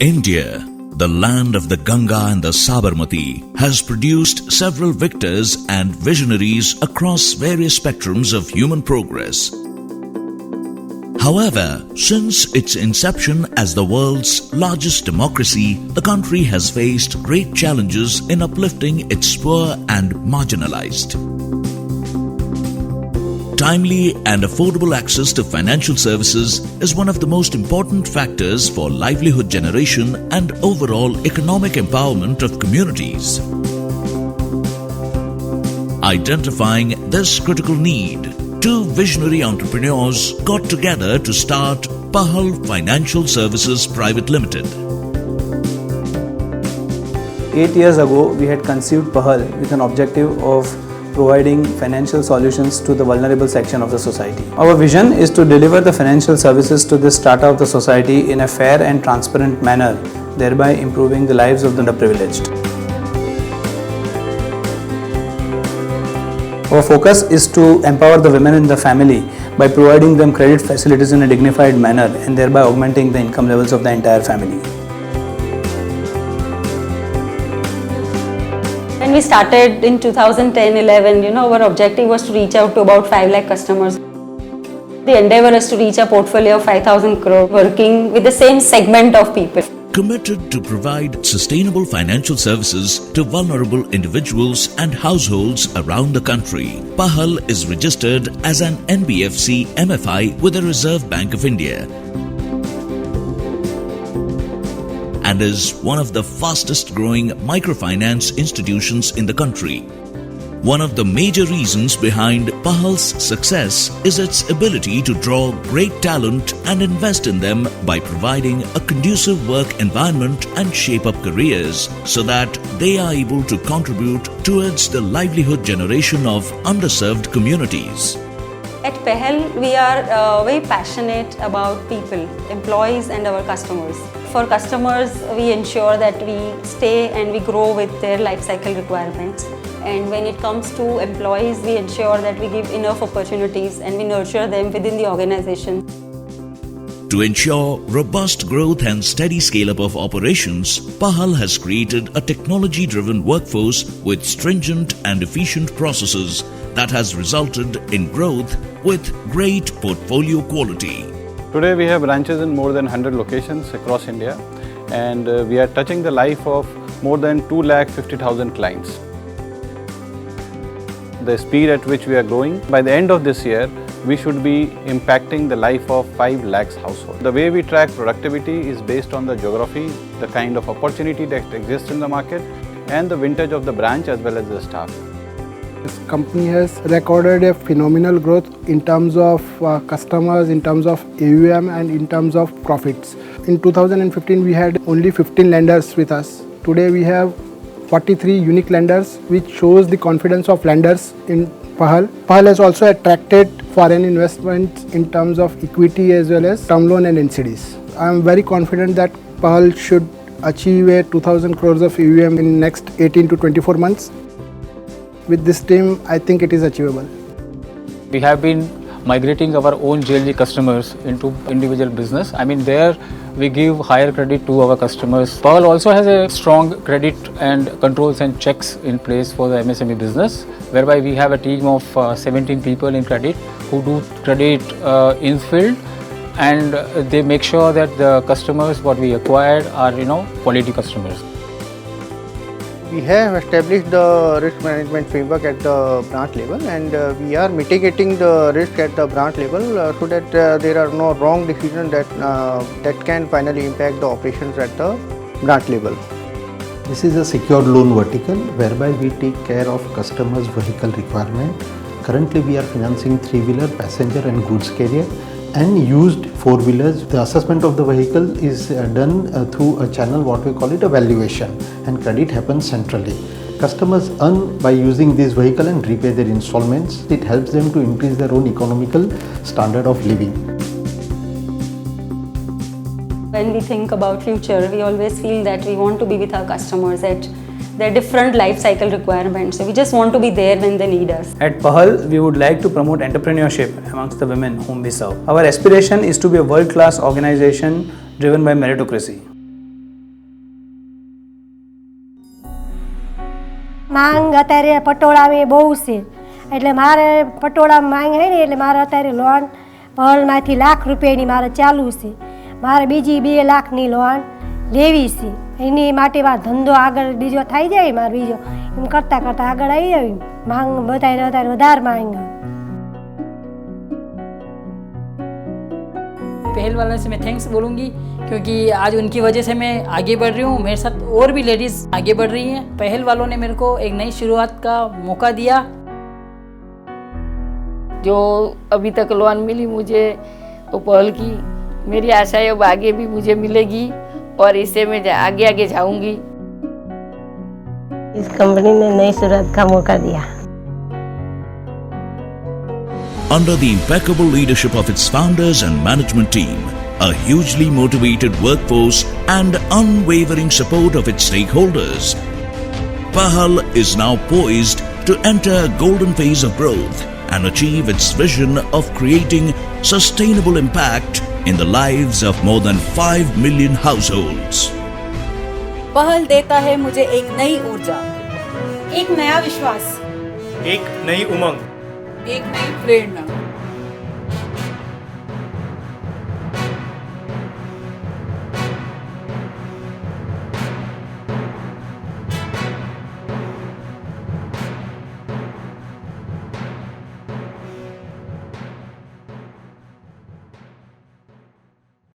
India, the land of the Ganga and the Sabarmati, has produced several victors and visionaries across various spectrums of human progress. However, since its inception as the world's largest democracy, the country has faced great challenges in uplifting its poor and marginalized. Timely and affordable access to financial services is one of the most important factors for livelihood generation and overall economic empowerment of communities. Identifying this critical need, two visionary entrepreneurs got together to start Pahal Financial Services Private Limited. 8 years ago, we had conceived Pahal with an objective of providing financial solutions to the vulnerable section of the society. Our vision is to deliver the financial services to this strata of the society in a fair and transparent manner, thereby improving the lives of the underprivileged. Our focus is to empower the women in the family by providing them credit facilities in a dignified manner and thereby augmenting the income levels of the entire family. When we started in 2010-11, our objective was to reach out to about 5 lakh customers. The endeavor is to reach a portfolio of 5,000 crore working with the same segment of people. Committed to provide sustainable financial services to vulnerable individuals and households around the country, Pahal is registered as an NBFC MFI with the Reserve Bank of India and is one of the fastest growing microfinance institutions in the country. One of the major reasons behind Pahal's success is its ability to draw great talent and invest in them by providing a conducive work environment and shape up careers so that they are able to contribute towards the livelihood generation of underserved communities. At Pahal, we are very passionate about people, employees and our customers. For customers, we ensure that we stay and we grow with their life cycle requirements. And when it comes to employees, we ensure that we give enough opportunities and we nurture them within the organization. To ensure robust growth and steady scale-up of operations, Pahal has created a technology-driven workforce with stringent and efficient processes that has resulted in growth with great portfolio quality. Today we have branches in more than 100 locations across India and we are touching the life of more than 250,000 clients. The speed at which we are growing, by the end of this year, we should be impacting the life of 5 lakhs households. The way we track productivity is based on the geography, the kind of opportunity that exists in the market and the vintage of the branch as well as the staff. This company has recorded a phenomenal growth in terms of customers, in terms of AUM and in terms of profits. In 2015, we had only 15 lenders with us. Today we have 43 unique lenders, which shows the confidence of lenders in Pahal. Pahal has also attracted foreign investments in terms of equity as well as term loan and NCDs. I am very confident that Pahal should achieve a 2,000 crores of AUM in next 18 to 24 months. With this team, I think it is achievable. We have been migrating our own JLG customers into individual business. There we give higher credit to our customers. Pahal also has a strong credit and controls and checks in place for the MSME business, whereby we have a team of 17 people in credit who do credit in field, and they make sure that the customers what we acquired are quality customers. We have established the risk management framework at the branch level and we are mitigating the risk at the branch level so that there are no wrong decisions that can finally impact the operations at the branch level. This is a secured loan vertical whereby we take care of customers' vehicle requirement. Currently we are financing 3-wheeler, passenger and goods carrier and used 4-wheelers. The assessment of the vehicle is done through a channel what we call it a valuation, and credit happens centrally. Customers earn by using this vehicle and repay their installments. It helps them to increase their own economical standard of living. When we think about future, we always feel that we want to be with our customers at their different life cycle requirements. So we just want to be there when they need us. At Pahal, we would like to promote entrepreneurship amongst the women whom we serve. Our aspiration is to be a world-class organization driven by meritocracy. માંગ અત્યારે પટોળામાં બહુ છે, એટલે મારે પટોળામાં માંગ છે ને, એટલે મારે અત્યારે લોન પહલમાંથી ₹1,00,000 રૂપિયાની મારે ચાલુ છે. મારે બીજી 2 લાખની લોન લેવી છે. એની માટે મારો ધંધો આગળ બીજો થઈ જાય, મારે બીજો એમ કરતાં કરતાં આગળ આવી જાય. માંગ બધાને અત્યારે વધારે માંગ. पहल वाले से मैं थैंक्स बोलूँगी, क्योंकि आज उनकी वजह से मैं आगे बढ़ रही हूँ. मेरे साथ और भी लेडीज़ आगे बढ़ रही हैं. पहल वालों ने मेरे को एक नई शुरुआत का मौका दिया. जो अभी तक लोन मिली मुझे वो पहल की, मेरी आशा है अब आगे भी मुझे मिलेगी और इससे मैं आगे आगे जाऊँगी. इस कंपनी ने नई शुरुआत का मौका दिया. Under the impeccable leadership of its founders and management team, a hugely motivated workforce and unwavering support of its stakeholders, Pahal is now poised to enter a golden phase of growth and achieve its vision of creating sustainable impact in the lives of more than 5 million households. पहल देता है मुझे एक नई ऊर्जा, एक नया विश्वास, एक नई उमंग, एक नई प्रेरणा.